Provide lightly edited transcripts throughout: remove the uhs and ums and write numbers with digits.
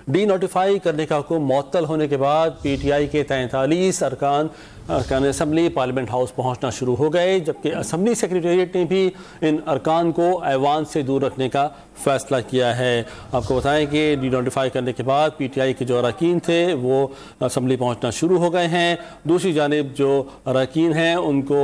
D notify करने का हुक्म मुअत्तल होने के बाद PTI के 43 अरकान असम्बली पार्लियामेंट हाउस पहुंचना शुरू हो गए, जबकि असम्बली सेक्रेटेरिएट ने भी इन अरकान को ऐवान से दूर रखने का फैसला किया है। आपको बताएं कि डी नोटिफाई करने के बाद PTI के जो अरकान थे वो असम्बली पहुंचना शुरू हो गए हैं। दूसरी जानिब जो अरकान हैं उनको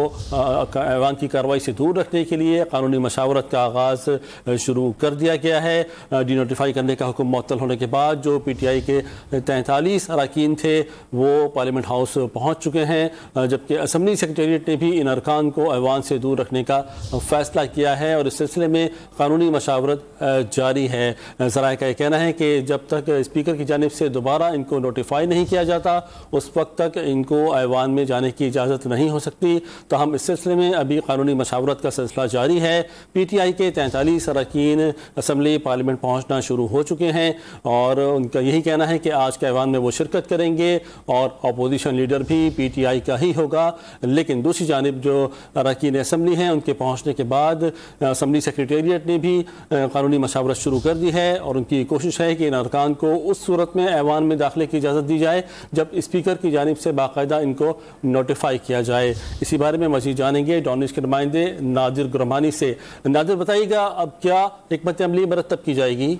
ऐवान की कार्रवाई से दूर रखने के लिए कानूनी मशावरत का आगाज़ शुरू कर दिया गया है। डी नोटिफाई करने का हुक्म मुअत्तल होने के बाद जो PTI के 43 अरकान थे वो पार्लियामेंट हाउस पहुँच चुके हैं, जबकि असम्बली सेक्रेटेरिएट ने भी इन अरकान को ऐवान से दूर रखने का फैसला किया है और इस सिलसिले में कानूनी मशावरत जारी है। ज़राए का कहना है कि जब तक स्पीकर की जानिब से दोबारा इनको नोटिफाई नहीं किया जाता उस वक्त तक इनको ऐवान में जाने की इजाज़त नहीं हो सकती। तो हम इस सिलसिले में अभी कानूनी मशावरत का सिलसिला जारी है। PTI के 43 अरकान असम्बली पार्लियामेंट पहुँचना शुरू हो चुके हैं और उनका यही कहना है कि आज के ऐवान में वो शिरकत करेंगे और अपोजिशन लीडर भी PTI का ही होगा। लेकिन दूसरी जानिब जो अरकान असम्बली हैं उनके पहुँचने के बाद असम्बली सेक्रेटेरिएट ने भी कानूनी मशावरत शुरू कर दी है और उनकी कोशिश है कि इन अरकान को उस सूरत में ऐवान में दाखिले की इजाज़त दी जाए जब स्पीकर की जानिब से बाकायदा इनको नोटिफाई किया जाए। इसी बारे में मज़ीद जानेंगे डॉन न्यूज़ के नुमाइंदे नादिर गुरमानी से। नादिर, बताइएगा अब क्या हिकमत अमली मरतब की जाएगी?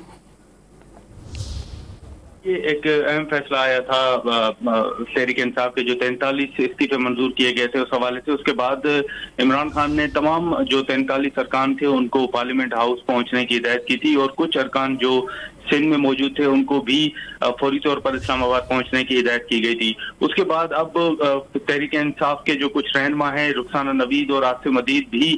ये एक अहम फैसला आया था तहरीक इंसाफ के जो 43 इस्तीफे मंजूर किए गए थे उस हवाले से। उसके बाद इमरान खान ने तमाम जो 43 अरकान थे उनको पार्लियामेंट हाउस पहुंचने की हिदायत की थी और कुछ अरकान जो सिंध में मौजूद थे उनको भी फौरी तौर पर इस्लामाबाद पहुंचने की हिदायत की गई थी। उसके बाद अब तहरीक इंसाफ के जो कुछ रहनुमा हैं रुखसाना नवीद और आसिम अदीद भी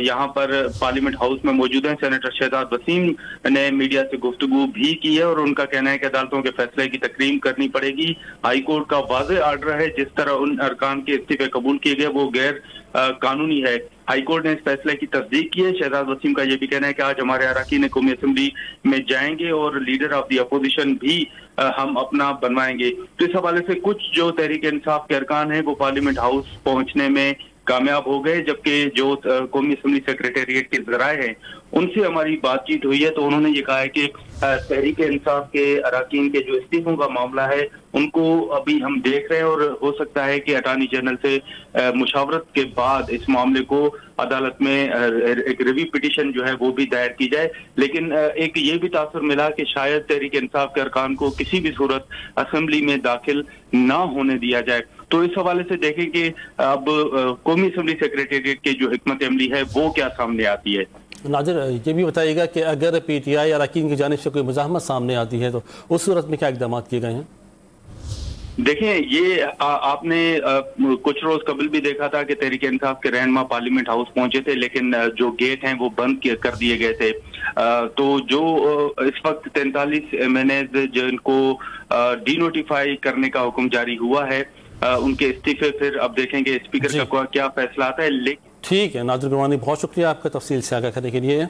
यहाँ पर पार्लियामेंट हाउस में मौजूद हैं। सेनेटर शहजाद वसीम ने मीडिया से गुफ्तगू भी की है और उनका कहना है कि अदालतों के फैसले की तकरीम करनी पड़ेगी। हाई कोर्ट का वाज़ेह आर्डर है, जिस तरह उन अरकान के इस्तीफे कबूल किए गए वो गैर कानूनी है। हाई कोर्ट ने इस फैसले की तस्दीक की है। शहजाद वसीम का यह भी कहना है कि आज हमारे अरकान कौमी असम्बली में जाएंगे और लीडर ऑफ दी अपोजिशन भी हम अपना बनवाएंगे। तो इस हवाले से कुछ जो तहरीक इंसाफ के अरकान हैं वो पार्लियामेंट हाउस पहुंचने में कामयाब हो गए, जबकि जो कौमी असम्बली सेक्रेटेरिएट के ज़राए हैं उनसे हमारी बातचीत हुई है तो उन्होंने ये कहा है कि तहरीक इंसाफ के अरकान के जो इस्तीफों का मामला है उनको अभी हम देख रहे हैं और हो सकता है कि अटॉर्नी जनरल से मुशावरत के बाद इस मामले को अदालत में एक रिव्यू पिटीशन जो है वो भी दायर की जाए। लेकिन एक ये भी तासुर मिला कि शायद तहरीक इंसाफ के अरकान को किसी भी सूरत असेंबली में दाखिल ना होने दिया जाए। तो इस हवाले से देखें कि अब कौमी असम्बली सेक्रेटेरिएट की जो हिकमत अमली है वो क्या सामने आती है। नादिर, ये भी बताइएगा कि अगर PTI अरकान की जानिब से कोई मुज़ाहमत सामने आती है तो उस सूरत में क्या इक़दाम किए गए हैं? देखें, ये आपने कुछ रोज कबल भी देखा था कि तहरीक इंसाफ के रहनुमा पार्लियामेंट हाउस पहुंचे थे लेकिन जो गेट हैं वो बंद कर दिए गए थे। तो जो इस वक्त 43 MNAs जिनको डी नोटिफाई करने का हुक्म जारी हुआ है उनके इस्तीफे फिर अब देखेंगे स्पीकर का क्या फैसला आता है। ठीक है नादिर गुरमानी, बहुत शुक्रिया आपका तफसील से आगाह करने के लिए।